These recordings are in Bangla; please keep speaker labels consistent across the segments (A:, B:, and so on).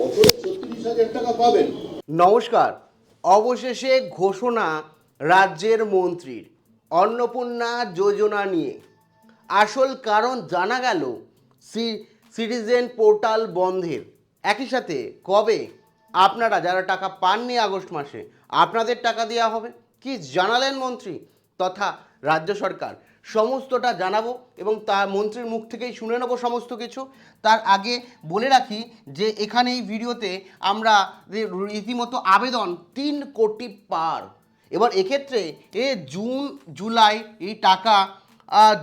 A: বছরে 36,000 টাকা পাবেন।
B: নমস্কার। অবশেষে ঘোষণা রাজ্যের মন্ত্রীর অন্নপূর্ণা যোজনা নিয়ে। আসল কারণ জানা গেল সিটিজেন পোর্টাল বন্ধের। একই সাথে কবে আপনারা যারা টাকা পাননি আগস্ট মাসে আপনাদের টাকা দেওয়া হবে, কি জানালেন মন্ত্রী তথা রাজ্য সরকার, সমস্তটা জানাবো এবং তা মন্ত্রীর মুখ থেকেই শুনে নেবো সমস্ত কিছু। তার আগে বলে রাখি যে এখানে এই ভিডিওতে আমরা রীতিমতো আবেদন 3 কোটি পার। এবার এক্ষেত্রে জুন জুলাই এই টাকা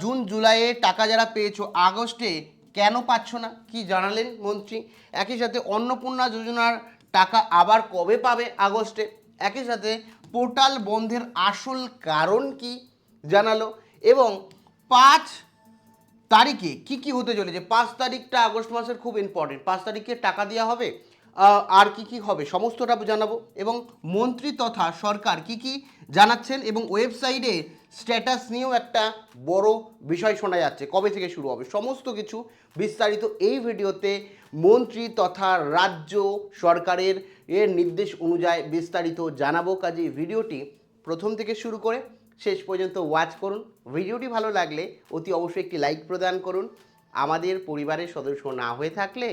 B: জুন জুলাইয়ে টাকা যারা পেয়েছো আগস্টে কেন পাচ্ছ না, কি জানালেন মন্ত্রী। একই সাথে অন্নপূর্ণা যোজনার টাকা আবার কবে পাবে আগস্টে। একই সাথে পোর্টাল বন্ধের আসল কারণ কি জানালো এবং 5 তারিখে কি কি হতে চলেছে। 5 তারিখটা আগস্ট মাসের খুব ইম্পর্টেন্ট। 5 তারিখে টাকা দেওয়া হবে, আর কি কি হবে সমস্তটা জানাবো এবং মন্ত্রী তথা সরকার কি কি জানাচ্ছেন এবং ওয়েবসাইটে স্ট্যাটাস নিয়েও একটা বড় বিষয় শোনা যাচ্ছে, কবে থেকে শুরু হবে সমস্ত কিছু বিস্তারিত এই ভিডিওতে মন্ত্রী তথা রাজ্য সরকারের নির্দেশ অনুযায়ী বিস্তারিত জানাবো। কাজে ভিডিওটি প্রথম থেকে শুরু করে শেষ পর্যন্ত ওয়াচ করুন। ভিডিওটি ভালো লাগলে অতি অবশ্যই একটি লাইক প্রদান করুন। আমাদের পরিবারের সদস্য না হয়ে থাকলে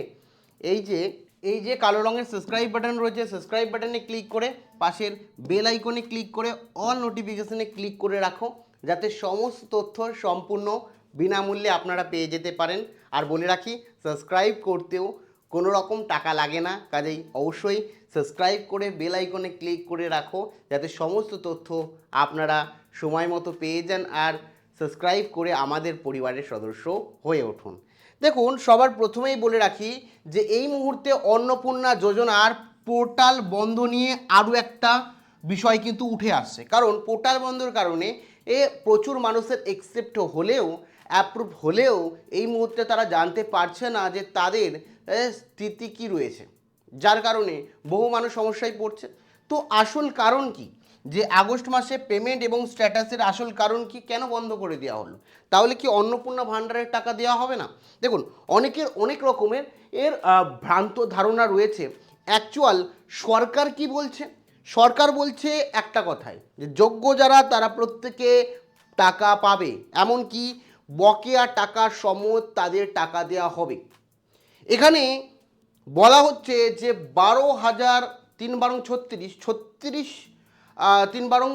B: এই যে কালো রঙের সাবস্ক্রাইব বাটন রয়েছে, সাবস্ক্রাইব বাটনে ক্লিক করে পাশের বেল আইকনে ক্লিক করে অল নোটিফিকেশনে ক্লিক করে রাখো, যাতে সমস্ত তথ্য সম্পূর্ণ বিনামূল্যে আপনারা পেয়ে যেতে পারেন। আর বলে রাখি সাবস্ক্রাইব করতেও কোনো রকম টাকা লাগে না, কাজেই অবশ্যই সাবস্ক্রাইব করে বেল আইকনে ক্লিক করে রাখো, যাতে সমস্ত তথ্য আপনারা সময় মতো পেয়ে যান আর সাবস্ক্রাইব করে আমাদের পরিবারের সদস্য হয়ে উঠুন। দেখুন, সবার প্রথমেই বলে রাখি যে এই মুহূর্তে অন্নপূর্ণা যোজনার পোর্টাল বন্ধ নিয়ে আরও একটা বিষয় কিন্তু উঠে আসছে। কারণ পোর্টাল বন্ধের কারণে প্রচুর মানুষের অ্যাকসেপ্ট হলেও অ্যাপ্রুভ হলেও এই মুহূর্তে তারা জানতে পারছে না যে তাদের স্থিতি কী রয়েছে, যার কারণে বহু মানুষ সমস্যায় পড়ছে। তো আসল কারণ কি, যে আগস্ট মাসে পেমেন্ট এবং স্ট্যাটাসের আসল কারণ কি, কেন বন্ধ করে দেওয়া হলো? তাহলে কি অন্নপূর্ণা ভাণ্ডারের টাকা দেওয়া হবে না? দেখুন, অনেকের অনেক রকমের ভ্রান্ত ধারণা রয়েছে। অ্যাকচুয়াল সরকার কি বলছে? সরকার বলছে একটা কথাই, যে যোগ্য যারা তারা প্রত্যেকে টাকা পাবে, এমনকি বকেয়া টাকা সমত তাদের টাকা দেওয়া হবে। এখানে বলা হচ্ছে যে 12,000 3 বারং 36 3 বারং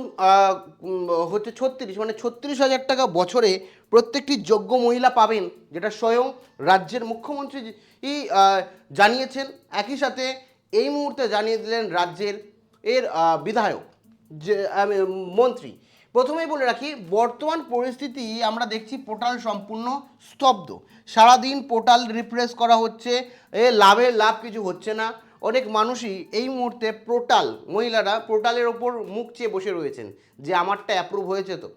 B: হচ্ছে 36, মানে 36,000 টাকা বছরে প্রত্যেকটি যোগ্য মহিলা পাবেন, যেটা স্বয়ং রাজ্যের মুখ্যমন্ত্রী জানিয়েছেন। একই সাথে এই মুহূর্তে জানিয়ে দিলেন রাজ্যের বিধায়ক যে মন্ত্রী। প্রথমেই বলে রাখি, বর্তমান পরিস্থিতি আমরা দেখছি পোর্টাল সম্পূর্ণ স্তব্ধ। সারাদিন পোর্টাল রিফ্রেশ করা হচ্ছে, লাভ কিছু হচ্ছে না। অনেক মানুষই এই মুহূর্তে মহিলারা পোর্টালের ওপর মুখ চেয়ে বসে রয়েছেন যে আমারটা অ্যাপ্রুভ হয়েছে তো।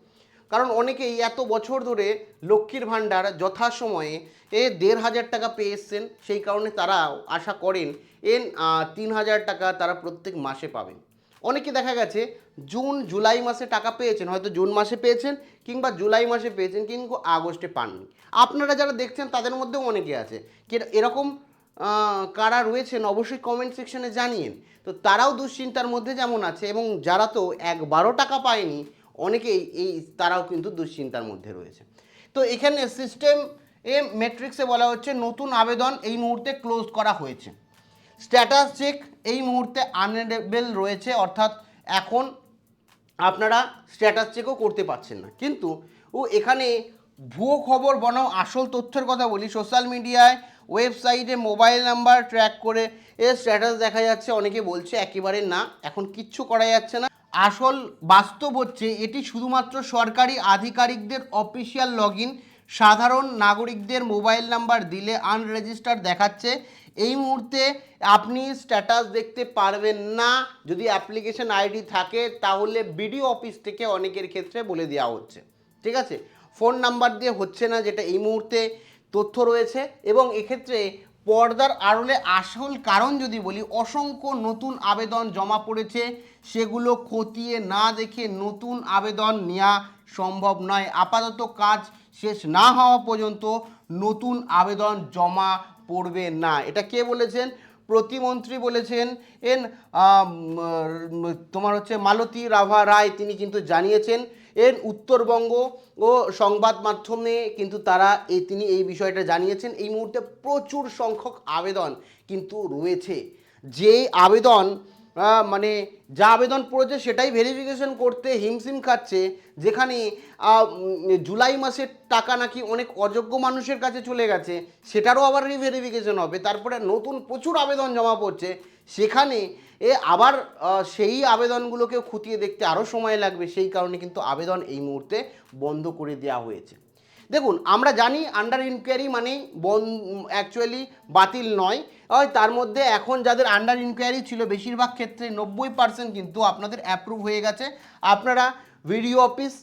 B: কারণ অনেকেই এত বছর ধরে লক্ষ্মীর ভাণ্ডার যথাসময়ে 1,500 টাকা পেয়ে এসছেন, সেই কারণে তারা আশা করেন 3,000 টাকা তারা প্রত্যেক মাসে পাবেন। অনেকে দেখা গেছে জুন জুলাই মাসে টাকা পেয়েছেন, হয়তো জুন মাসে পেয়েছেন কিংবা জুলাই মাসে পেয়েছেন, কিন্তু আগস্টে পাননি। আপনারা যারা দেখছেন তাদের মধ্যেও অনেকে আছে এরকম কারা রয়েছেন অবশ্যই কমেন্ট সেকশনে জানিয়েন। তো তারাও দুশ্চিন্তার মধ্যে যেমন আছে, এবং যারা তো একবারও টাকা পায়নি অনেকেই তারাও কিন্তু দুশ্চিন্তার মধ্যে রয়েছে। তো এখানে সিস্টেম মেট্রিক্সে বলা হচ্ছে নতুন আবেদন এই মুহূর্তে ক্লোজ করা হয়েছে। স্ট্যাটাস চেক এই মুহূর্তে আনএনেবল রয়েছে, অর্থাৎ এখন আপনারা স্ট্যাটাস চেকও করতে পারছেন না। কিন্তু এখানে ভুয়ো খবর বনাম আসল তথ্যের কথা বলি। সোশ্যাল মিডিয়ায় ওয়েবসাইটে মোবাইল নাম্বার ট্র্যাক করে স্ট্যাটাস দেখা যাচ্ছে, অনেকে বলছে একেবারে না, এখন কিচ্ছু করা যাচ্ছে না। আসল বাস্তব হচ্ছে এটি শুধুমাত্র সরকারি আধিকারিকদের অফিসিয়াল লগ ইন, সাধারণ নাগরিকদের মোবাইল নাম্বার দিলে আনরেজিস্টার্ড দেখাচ্ছে। এই মুহূর্তে আপনি স্ট্যাটাস দেখতে পারবেন না। যদি অ্যাপ্লিকেশন আইডি থাকে তাহলে বিডিও অফিস থেকে অনেকের ক্ষেত্রে বলে দেওয়া হচ্ছে, ঠিক আছে। ফোন নাম্বার দিয়ে হচ্ছে না, যেটা এই মুহূর্তে তথ্য রয়েছে। এবং এক্ষেত্রে পর্দার আড়লে আসল কারণ যদি বলি, অসংখ্য নতুন আবেদন জমা পড়েছে, সেগুলো খতিয়ে না দেখে নতুন আবেদন নেওয়া সম্ভব নয়। আপাতত কাজ শেষ না হওয়া পর্যন্ত নতুন আবেদন জমা পড়বে না। এটা কে বলেছেন? প্রতিমন্ত্রী বলেছেন তোমার হচ্ছে মালতী রাভা রায়, তিনি কিন্তু জানিয়েছেন উত্তরবঙ্গ ও সংবাদ মাধ্যমে কিন্তু তিনি এই বিষয়টা জানিয়েছেন। এই মুহূর্তে প্রচুর সংখ্যক আবেদন কিন্তু রয়েছে, যে আবেদন মানে যা আবেদন পড়েছে সেটাই ভেরিফিকেশন করতে হিমশিম খাচ্ছে, যেখানে জুলাই মাসের টাকা নাকি অনেক অযোগ্য মানুষের কাছে চলে গেছে, সেটারও আবার রিভেরিফিকেশন হবে, তারপরে নতুন প্রচুর আবেদন জমা পড়ছে, সেখানে আবার সেই আবেদনগুলোকে খতিয়ে দেখতে আরও সময় লাগবে। সেই কারণে কিন্তু আবেদন এই মুহূর্তে বন্ধ করে দেওয়া হয়েছে। দেখুন, আমরা জানি আন্ডার ইনকোয়ারি মানেই অ্যাকচুয়ালি বাতিল নয়, তার মধ্যে এখন যাদের আন্ডার ইনকোয়ারি ছিল বেশিরভাগ ক্ষেত্রে 90% কিন্তু আপনাদের অ্যাপ্রুভ হয়ে গেছে। আপনারা ভিডিও অফিস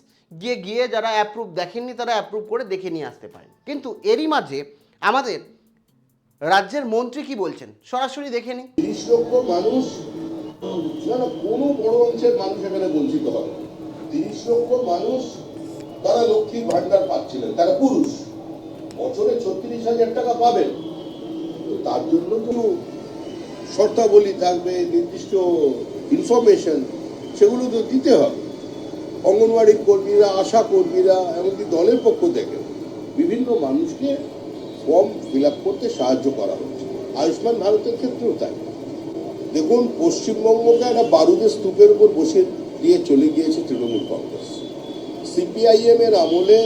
B: গিয়ে যারা অ্যাপ্রুভ দেখেননি তারা অ্যাপ্রুভ করে দেখে নিয়ে আসতে পারেন। কিন্তু এরই মাঝে আমাদের রাজ্যের মন্ত্রী কি বলছেন সরাসরি দেখে নিই।
A: 30 লক্ষ মানুষ, না কোনো বড় অংশের মানুষ এখানে বঞ্চিত হবে। 30 লক্ষ মানুষ তারা লক্ষ্মীর ভান্ডার পাচ্ছিলেন, তারা পুরুষ, বছরে 36,000 টাকা পাবেন। তো তার জন্য কোনো শর্তাবলী থাকবে, নির্দিষ্ট ইনফরমেশন, সেগুলো তো দিতে হবে। অঙ্গনওয়াড়ি কর্মীরা, আশা কর্মীরা, এমনকি দলের পক্ষ থেকে বিভিন্ন মানুষকে ফর্ম ফিল আপ করতে সাহায্য করা হচ্ছে। আয়ুষ্মান ভারতের ক্ষেত্রেও তাই। দেখুন, পশ্চিমবঙ্গকে একটা বারুদের স্তূপের উপর বসে দিয়ে চলে গিয়েছে তৃণমূল কংগ্রেস। সিপিআইএম এর আমলে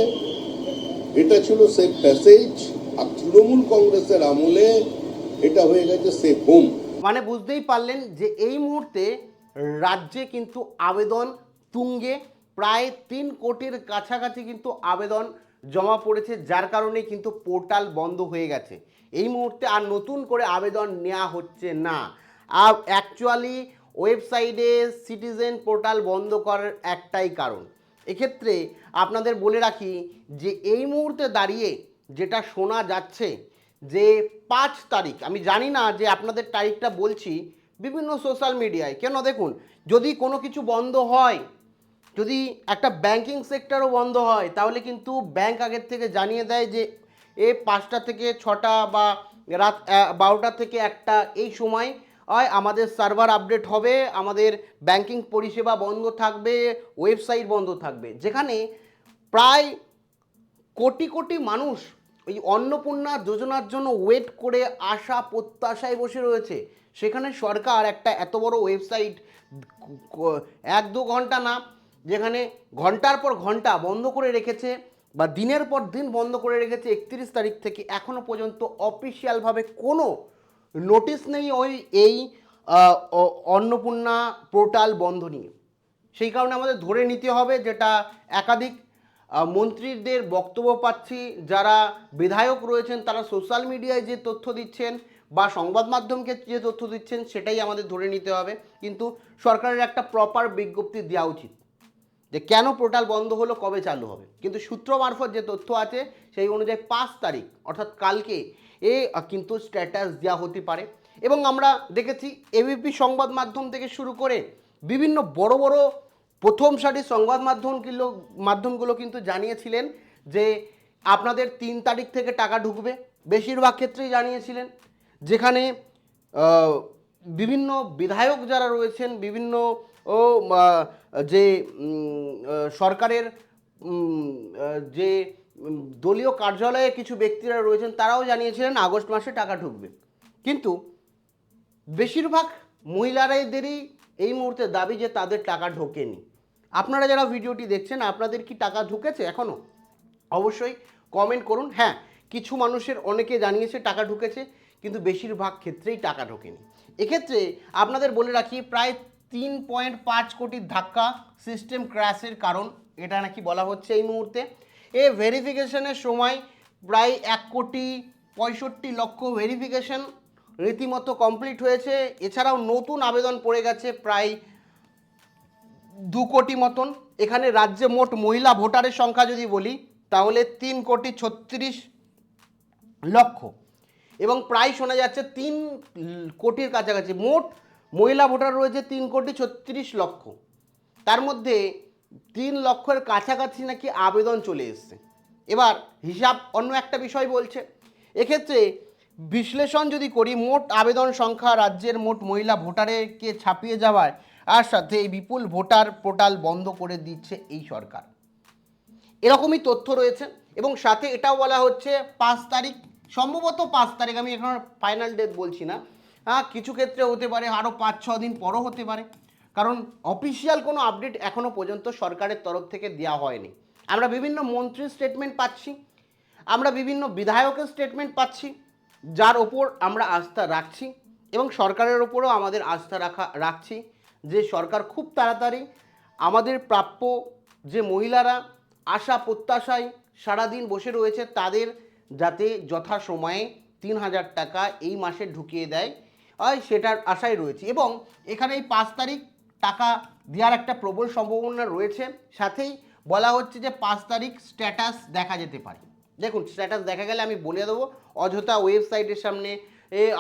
A: এটা ছিল সেফ প্যাসেজ, আর তৃণমূল কংগ্রেসের আমলে এটা হয়ে গেছে সেফ হোম।
B: মানে বুঝতেই পারলেন যে এই মুহূর্তে রাজ্যে কিন্তু আবেদন তুঙ্গে, প্রায় 3 কোটির কাছাকাছি কিন্তু আবেদন জমা পড়েছে, যার কারণে কিন্তু পোর্টাল বন্ধ হয়ে গেছে। এই মুহূর্তে আর নতুন করে আবেদন নেওয়া হচ্ছে না। আর অ্যাকচুয়ালি ওয়েবসাইটে সিটিজেন পোর্টাল বন্ধ করার একটাই কারণ। এক্ষেত্রে আপনাদের বলে রাখি যে এই মুহূর্তে দাঁড়িয়ে যেটা শোনা যাচ্ছে যে 5 তারিখ, আমি জানি না যে আপনাদের তারিখটা বলছি বিভিন্ন সোশ্যাল মিডিয়ায়, কেন দেখুন, যদি কোনো কিছু বন্ধ হয়, যদি একটা ব্যাংকিং সেক্টরও বন্ধ হয়, তাহলে কিন্তু ব্যাংক আগের থেকে জানিয়ে দেয় যে 5টা থেকে 6টা বা রাত 12টা থেকে 1টা এই সময় আমাদের সার্ভার আপডেট হবে, আমাদের ব্যাংকিং পরিষেবা বন্ধ থাকবে, ওয়েবসাইট বন্ধ থাকবে, যেখানে প্রায় কোটি কোটি মানুষ এই অন্নপূর্ণা যোজনার জন্য ওয়েট করে আশা প্রত্যাশায় বসে রয়েছে। সেখানে সরকার একটা এত বড় ওয়েবসাইট 1-2 ঘন্টা না, যেখানে ঘন্টার পর ঘন্টা বন্ধ করে রেখেছে বা দিনের পর দিন বন্ধ করে রেখেছে, 31 তারিখ থেকে এখনও পর্যন্ত অফিসিয়ালভাবে কোনো নোটিশ নেই এই অন্নপূর্ণা পোর্টাল বন্ধ নিয়ে। সেই কারণে আমাদের ধরে নিতে হবে, যেটা একাধিক মন্ত্রীদের বক্তব্য পাচ্ছি, যারা বিধায়ক রয়েছেন তারা সোশ্যাল মিডিয়ায় যে তথ্য দিচ্ছেন বা সংবাদ মাধ্যমকে যে তথ্য দিচ্ছেন, সেটাই আমাদের ধরে নিতে হবে। কিন্তু সরকারের একটা প্রপার বিজ্ঞপ্তি দেওয়া উচিত যে কেন পোর্টাল বন্ধ হলো, কবে চালু হবে। কিন্তু সূত্র মারফত যে তথ্য আছে সেই অনুযায়ী 5 তারিখ অর্থাৎ কালকে কিন্তু স্ট্যাটাস দেওয়া হতে পারে। এবং আমরা দেখেছি এবিপি সংবাদ মাধ্যম থেকে শুরু করে বিভিন্ন বড় বড় প্রথম সারির সংবাদ মাধ্যমগুলো কিন্তু জানিয়েছিলেন যে আপনাদের 3 তারিখ থেকে টাকা ঢুকবে, বেশিরভাগ ক্ষেত্রেই জানিয়েছিলেন। যেখানে বিভিন্ন বিধায়ক যারা রয়েছেন, বিভিন্ন যে সরকারের যে দলীয় কার্যালয়ে কিছু ব্যক্তিরা রয়েছেন তারাও জানিয়েছিলেন আগস্ট মাসে টাকা ঢুকবে। কিন্তু বেশিরভাগ মহিলাদেরই এই মুহূর্তে দাবি যে তাদের টাকা ঢোকেনি। আপনারা যারা ভিডিওটি দেখছেন, আপনাদের কি টাকা ঢুকেছে এখনও? অবশ্যই কমেন্ট করুন। হ্যাঁ, কিছু মানুষের অনেকে জানিয়েছে টাকা ঢুকেছে, কিন্তু বেশিরভাগ ক্ষেত্রেই টাকা ঢোকেনি। এক্ষেত্রে আপনাদের বলে রাখি, প্রায় 3.5 কোটির ধাক্কা সিস্টেম ক্র্যাশের কারণ এটা নাকি বলা হচ্ছে এই মুহূর্তে। ভেরিফিকেশনের সময় প্রায় 1,65,00,000 ভেরিফিকেশন রীতিমতো কমপ্লিট হয়েছে। এছাড়াও নতুন আবেদন পড়ে গেছে প্রায় 2 কোটি মতন। এখানে রাজ্যে মোট মহিলা ভোটারের সংখ্যা যদি বলি তাহলে 3,36,00,000 এবং প্রায় শোনা যাচ্ছে 3 কোটির কাছাকাছি মোট মহিলা ভোটার রয়েছে, 3,36,00,000। তার মধ্যে 3 লক্ষের কাছাকাছি নাকি আবেদন চলে এসছে। এবার হিসাব অন্য একটা বিষয় বলছে। এক্ষেত্রে বিশ্লেষণ যদি করি, মোট আবেদন সংখ্যা রাজ্যের মোট মহিলা ভোটারকে ছাপিয়ে যাওয়ায় আর সাথে এই বিপুল ভোটার পোর্টাল বন্ধ করে দিচ্ছে এই সরকার, এরকমই তথ্য রয়েছে। এবং সাথে এটাও বলা হচ্ছে 5 তারিখ, সম্ভবত 5 তারিখ, আমি এখন ফাইনাল ডেট বলছি না, কিছু ক্ষেত্রে হতে পারে আরও 5-6 দিন পরও হতে পারে, কারণ অফিসিয়াল কোনো আপডেট এখনও পর্যন্ত সরকারের তরফ থেকে দেওয়া হয়নি। আমরা বিভিন্ন মন্ত্রীর স্টেটমেন্ট পাচ্ছি, আমরা বিভিন্ন বিধায়কের স্টেটমেন্ট পাচ্ছি, যার ওপর আমরা আস্থা রাখছি এবং সরকারের ওপরও আমাদের আস্থা রাখছি যে সরকার খুব তাড়াতাড়ি আমাদের প্রাপ্য যে মহিলারা আশা প্রত্যাশায় সারাদিন বসে রয়েছে তাদের যাতে যথাসময়ে 3,000 টাকা এই মাসে ঢুকিয়ে দেয়, সেটার আশায় রয়েছে। এবং এখানে এই 5 তারিখ টাকা দেওয়ার একটা প্রবল সম্ভাবনা রয়েছে। সাথেই বলা হচ্ছে যে 5 তারিখ স্ট্যাটাস দেখা যেতে পারে। দেখুন, স্ট্যাটাস দেখা গেলে আমি বলে দেবো, অযথা ওয়েবসাইটের সামনে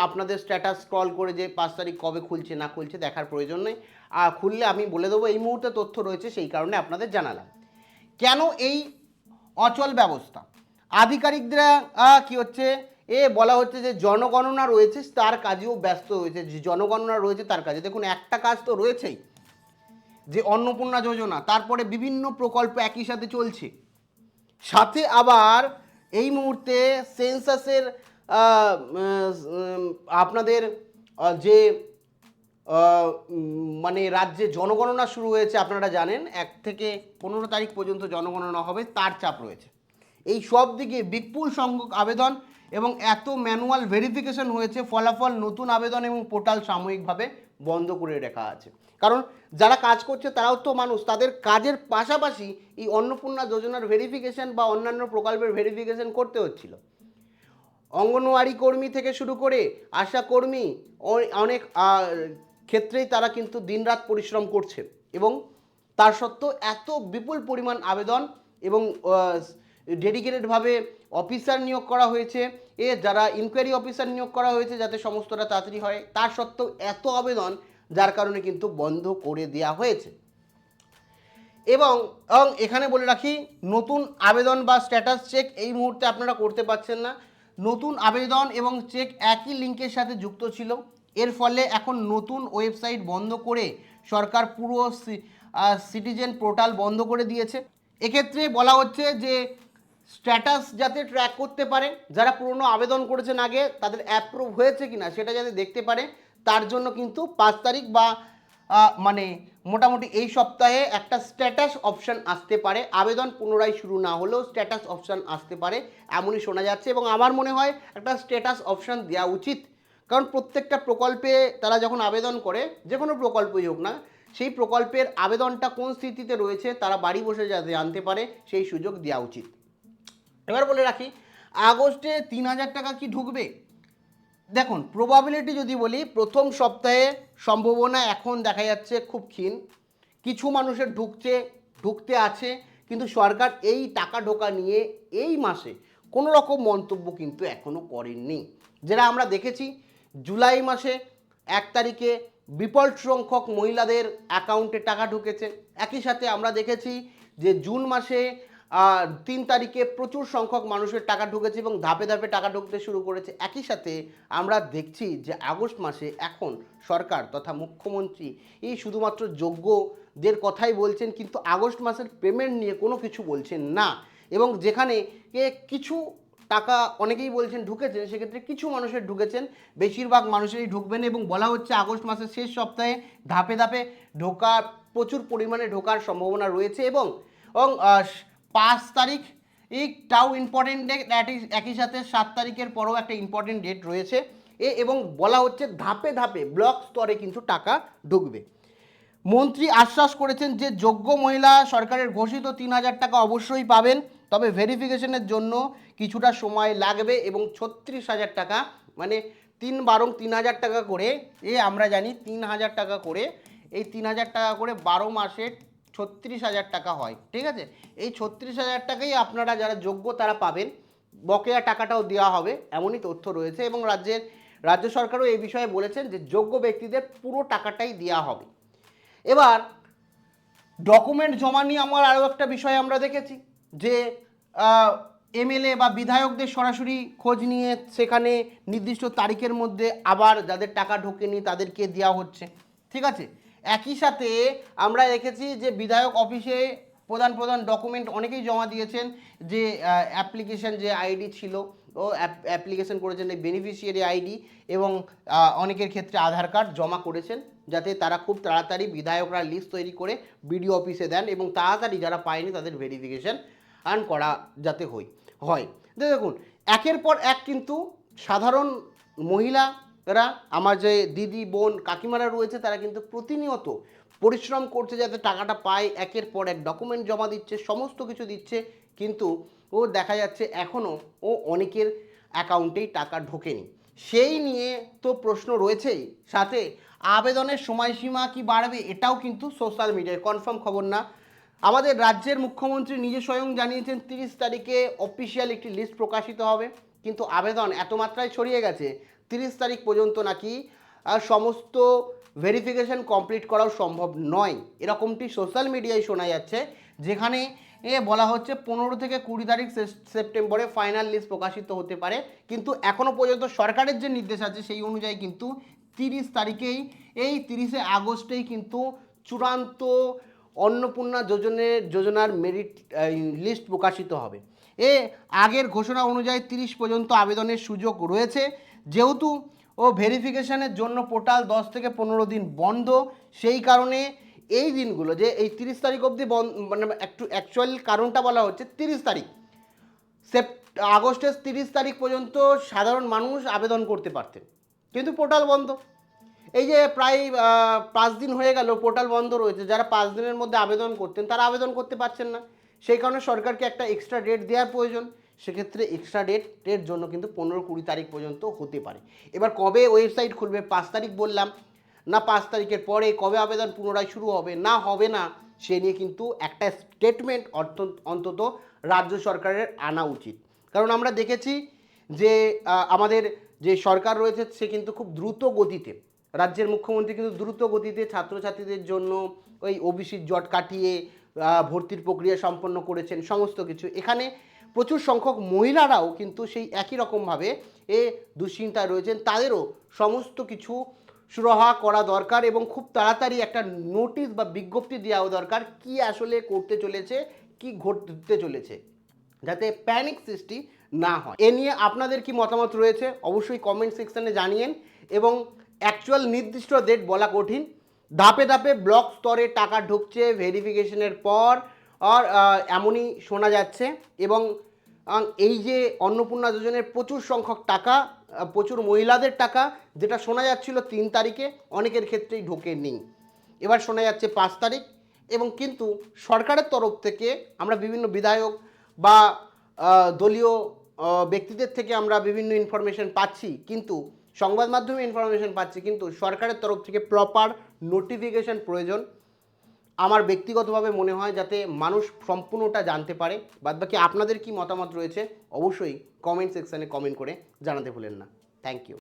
B: আপনাদের স্ট্যাটাস স্ক্রল করে যে 5 তারিখ কবে খুলছে না খুলছে দেখার প্রয়োজন নেই। খুললে আমি বলে দেবো, এই মুহূর্তে তথ্য রয়েছে সেই কারণে আপনাদের জানালাম। কেন এই অচল ব্যবস্থা? আধিকারিকরা কি হচ্ছে, বলা হচ্ছে যে জনগণনা রয়েছে তার কাজেও ব্যস্ত হয়েছে, যে জনগণনা রয়েছে তার কাজে। দেখুন, একটা কাজ তো রয়েছেই, যে অন্নপূর্ণা যোজনা, তারপরে বিভিন্ন প্রকল্প একই সাথে চলছে, সাথে আবার এই মুহূর্তে সেন্সাসের আপনাদের যে মানে রাজ্যে জনগণনা শুরু হয়েছে, আপনারা জানেন 1 থেকে 15 তারিখ পর্যন্ত জনগণনা হবে, তার চাপ রয়েছে। এই সব দিকে বিপুল সংখ্যক আবেদন এবং এত ম্যানুয়াল ভেরিফিকেশন হয়েছে, ফলাফল নতুন আবেদন এবং পোর্টাল সাময়িকভাবে বন্ধ করে রাখা আছে। কারণ যারা কাজ করছে তারাও তো মানুষ, তাদের কাজের পাশাপাশি এই অন্নপূর্ণা যোজনার ভেরিফিকেশন বা অন্যান্য প্রকল্পের ভেরিফিকেশন করতে হচ্ছিল। অঙ্গনওয়াড়ি কর্মী থেকে শুরু করে আশা কর্মী অনেক ক্ষেত্রেই তারা কিন্তু দিনরাত পরিশ্রম করছে, এবং তার সত্ত্বেও এত বিপুল পরিমাণ আবেদন এবং ডেডিকেটেডভাবে অফিসার নিয়োগ করা হয়েছে, যারা ইনকোয়ারি অফিসার নিয়োগ করা হয়েছে যাতে সমস্তটা তাড়াতাড়ি হয়, তার সত্ত্বেও এত আবেদন, যার কারণে কিন্তু বন্ধ করে দেওয়া হয়েছে। এবং এখানে বলে রাখি, নতুন আবেদন বা স্ট্যাটাস চেক এই মুহূর্তে আপনারা করতে পারছেন না। নতুন আবেদন এবং চেক একই লিঙ্কের সাথে যুক্ত ছিল, এর ফলে এখন নতুন ওয়েবসাইট বন্ধ করে সরকার পুরো সিটিজেন পোর্টাল বন্ধ করে দিয়েছে। এক্ষেত্রে বলা হচ্ছে যে স্ট্যাটাস যাতে ট্র্যাক করতে পারে, যারা পুরনো আবেদন করেছেন আগে তাদের অ্যাপ্রুভ হয়েছে কিনা সেটা যাতে দেখতে পারে, তার জন্য কিন্তু 5 তারিখ বা মানে মোটামুটি এই সপ্তাহে একটা স্ট্যাটাস অপশান আসতে পারে। আবেদন পুনরায় শুরু না হলেও স্ট্যাটাস অপশান আসতে পারে এমনই শোনা যাচ্ছে, এবং আমার মনে হয় একটা স্ট্যাটাস অপশান দেওয়া উচিত। কারণ প্রত্যেকটা প্রকল্পে তারা যখন আবেদন করে, যে কোনো প্রকল্পই হোক না, সেই প্রকল্পের আবেদনটা কোন স্থিতিতে রয়েছে তারা বাড়ি বসে যাতে জানতে পারে, সেই সুযোগ দেওয়া উচিত। এবার বলে রাখি, আগস্টে 3,000 টাকা কি ঢুকবে? দেখুন, প্রবাবিলিটি যদি বলি, প্রথম সপ্তাহে সম্ভাবনা এখন দেখা যাচ্ছে খুব ক্ষীণ। কিছু মানুষের ঢুকতে আছে, কিন্তু সরকার এই টাকা ঢোকা নিয়ে এই মাসে কোনো রকম মন্তব্য কিন্তু এখনও করেননি। যেটা আমরা দেখেছি জুলাই মাসে 1 তারিখে বিপুল সংখ্যক মহিলাদের অ্যাকাউন্টে টাকা ঢুকেছে। একই সাথে আমরা দেখেছি যে জুন মাসে 3 তারিখে প্রচুর সংখ্যক মানুষের টাকা ঢুকেছে এবং ধাপে ধাপে টাকা ঢুকতে শুরু করেছে। একই সাথে আমরা দেখছি যে আগস্ট মাসে এখন সরকার তথা মুখ্যমন্ত্রী এই শুধুমাত্র যোগ্যদের কথাই বলছেন, কিন্তু আগস্ট মাসের পেমেন্ট নিয়ে কোনো কিছু বলছেন না। এবং যেখানে কিছু টাকা অনেকেই বলছেন ঢুকেছেন, সেক্ষেত্রে কিছু মানুষের ঢুকেছেন, বেশিরভাগ মানুষেরই ঢুকবেন। এবং বলা হচ্ছে আগস্ট মাসের শেষ সপ্তাহে ধাপে ধাপে প্রচুর পরিমাণে ঢোকার সম্ভাবনা রয়েছে। এবং 5 তারিখ একটাও ইম্পর্টেন্ট ডেট, একই সাথে 7 তারিখের পরেও একটা ইম্পর্টেন্ট ডেট রয়েছে। এবং বলা হচ্ছে ধাপে ধাপে ব্লক স্তরে কিন্তু টাকা ঢুকবে। মন্ত্রী আশ্বাস করেছেন যে যোগ্য মহিলা সরকারের ঘোষিত 3,000 টাকা অবশ্যই পাবেন, তবে ভেরিফিকেশনের জন্য কিছুটা সময় লাগবে। এবং 36,000 টাকা, মানে 3 টাকা করে, আমরা জানি 3,000 টাকা করে, এই 3,000 টাকা করে 12 মাসে 36,000 টাকা হয়, ঠিক আছে? এই 36,000 টাকাই আপনারা যারা যোগ্য তারা পাবেন, বকেয়া টাকাটাও দেওয়া হবে এমনই তথ্য রয়েছে। এবং রাজ্য সরকারও এই বিষয়ে বলেছেন যে যোগ্য ব্যক্তিদের পুরো টাকাটাই দেওয়া হবে। এবার ডকুমেন্ট জমা নিয়ে আমার আরও একটা বিষয় আমরা দেখেছি যে এমএলএ বা বিধায়কদের সরাসরি খোঁজ নিয়ে সেখানে নির্দিষ্ট তারিখের মধ্যে আবার যাদের টাকা ঢোকেনি তাদেরকে দেওয়া হচ্ছে, ঠিক আছে। একই সাথে আমরা দেখেছি যে বিধায়ক অফিসে প্রধান ডকুমেন্ট অনেকেই জমা দিয়েছেন, যে অ্যাপ্লিকেশন যে আইডি ছিল ও অ্যাপ্লিকেশন করেছেন এই বেনিফিশিয়ারি আইডি, এবং অনেকের ক্ষেত্রে আধার কার্ড জমা করেছেন, যাতে তারা খুব তাড়াতাড়ি বিধায়করা লিস্ট তৈরি করে বিডিও অফিসে দেন এবং তাড়াতাড়ি যারা পায়নি তাদের ভেরিফিকেশন করা যাতে হয়। দেখুন, একের পর এক কিন্তু সাধারণ মহিলারা, আমার যে দিদি বোন কাকিমারা রয়েছে, তারা কিন্তু প্রতিনিয়ত পরিশ্রম করছে যাতে টাকাটা পায়, একের পর এক ডকুমেন্ট জমা দিচ্ছে, সমস্ত কিছু দিচ্ছে, কিন্তু ও দেখা যাচ্ছে এখনও ও অনেকের অ্যাকাউন্টেই টাকা ঢোকেনি। সেই নিয়ে তো প্রশ্ন রয়েছেই, সাথে আবেদনের সময়সীমা কি বাড়বে এটাও কিন্তু সোশ্যাল মিডিয়ায় কনফার্ম খবর না। আমাদের রাজ্যের মুখ্যমন্ত্রী নিজে স্বয়ং জানিয়েছেন 30 তারিখে অফিসিয়াল একটি লিস্ট প্রকাশিত হবে, কিন্তু আবেদন এত মাত্রায় ছড়িয়ে গেছে 30 তারিখ পর্যন্ত নাকি সমস্ত ভেরিফিকেশন কমপ্লিট করাও সম্ভব নয়, এরকমটি সোশ্যাল মিডিয়ায় শোনা যাচ্ছে, যেখানে বলা হচ্ছে 15 থেকে 20 তারিখ সেপ্টেম্বরে ফাইনাল লিস্ট প্রকাশিত হতে পারে। কিন্তু এখনও পর্যন্ত সরকারের যে নির্দেশ আছে সেই অনুযায়ী কিন্তু 30 তারিখেই, এই 30শে আগস্টেই কিন্তু চূড়ান্ত অন্নপূর্ণা যোজনার মেরিট লিস্ট প্রকাশিত হবে। আগের ঘোষণা অনুযায়ী 30 পর্যন্ত আবেদনের সুযোগ রয়েছে, যেহেতু ভেরিফিকেশনের জন্য পোর্টাল 10 থেকে 15 দিন বন্ধ, সেই কারণে এই দিনগুলো যে এই 30 তারিখ অবধি মানে একটু অ্যাকচুয়াল কারণটা বলা হচ্ছে 30 তারিখ আগস্টের 30 তারিখ পর্যন্ত সাধারণ মানুষ আবেদন করতে পারতেন, কিন্তু পোর্টাল বন্ধ। এই যে প্রায় 5 দিন হয়ে গেল পোর্টাল বন্ধ রয়েছে, যারা 5 দিনের মধ্যে আবেদন করতেন তারা আবেদন করতে পারছেন না, সেই কারণে সরকারকে একটা এক্সট্রা ডেট দেওয়ার প্রয়োজন। সেক্ষেত্রে এক্সট্রা ডেটের জন্য কিন্তু 15-20 তারিখ পর্যন্ত হতে পারে। এবার কবে ওয়েবসাইট খুলবে, 5 তারিখ বললাম না, 5 তারিখের পরে কবে আবেদন পুনরায় শুরু হবে না হবে না, সে নিয়ে কিন্তু একটা স্টেটমেন্ট অন্তত রাজ্য সরকারের আনা উচিত। কারণ আমরা দেখেছি যে আমাদের যে সরকার রয়েছে সে কিন্তু খুব দ্রুত গতিতে, রাজ্যের মুখ্যমন্ত্রী কিন্তু দ্রুত গতিতে ছাত্রছাত্রীদের জন্য ওই ওবিসির জট কাটিয়ে ভর্তির প্রক্রিয়া সম্পন্ন করেছেন, সমস্ত কিছু। এখানে প্রচুর সংখ্যক মহিলারাও কিন্তু সেই একই রকমভাবে দুশ্চিন্তায় রয়েছেন, তাদেরও সমস্ত কিছু সুরাহা করা দরকার এবং খুব তাড়াতাড়ি একটা নোটিশ বা বিজ্ঞপ্তি দেওয়া দরকার কি আসলে করতে চলেছে, কি ঘটতে চলেছে, যাতে প্যানিক সৃষ্টি না হয়। এ নিয়ে আপনাদের কি মতামত রয়েছে অবশ্যই কমেন্ট সেকশনে জানিয়েন। এবং অ্যাকচুয়াল নির্দিষ্ট ডেট বলা কঠিন, ধাপে ধাপে ব্লক স্তরে টাকা ঢুকছে ভেরিফিকেশনের পর, আর এমনই শোনা যাচ্ছে। এবং এই যে অন্নপূর্ণা যোজনার প্রচুর সংখ্যক টাকা, প্রচুর মহিলাদের টাকা, যেটা শোনা যাচ্ছিল 3 তারিখে, অনেকের ক্ষেত্রেই ঢোকেনি, এবার শোনা যাচ্ছে 5 তারিখ। এবং কিন্তু সরকারের তরফ থেকে আমরা বিভিন্ন বিধায়ক বা দলীয় ব্যক্তিদের থেকে আমরা বিভিন্ন ইনফরমেশন পাচ্ছি, কিন্তু সংবাদ মাধ্যমে ইনফরমেশন পাচ্ছি, কিন্তু সরকারের তরফ থেকে প্রপার নোটিফিকেশন প্রয়োজন আমার ব্যক্তিগতভাবে মনে হয়, যাতে মানুষ সম্পূর্ণটা জানতে পারে। বাদবাকি আপনাদের কি মতামত রয়েছে অবশ্যই কমেন্ট সেকশানে কমেন্ট করে জানাতে ভুলেন না। Thank you.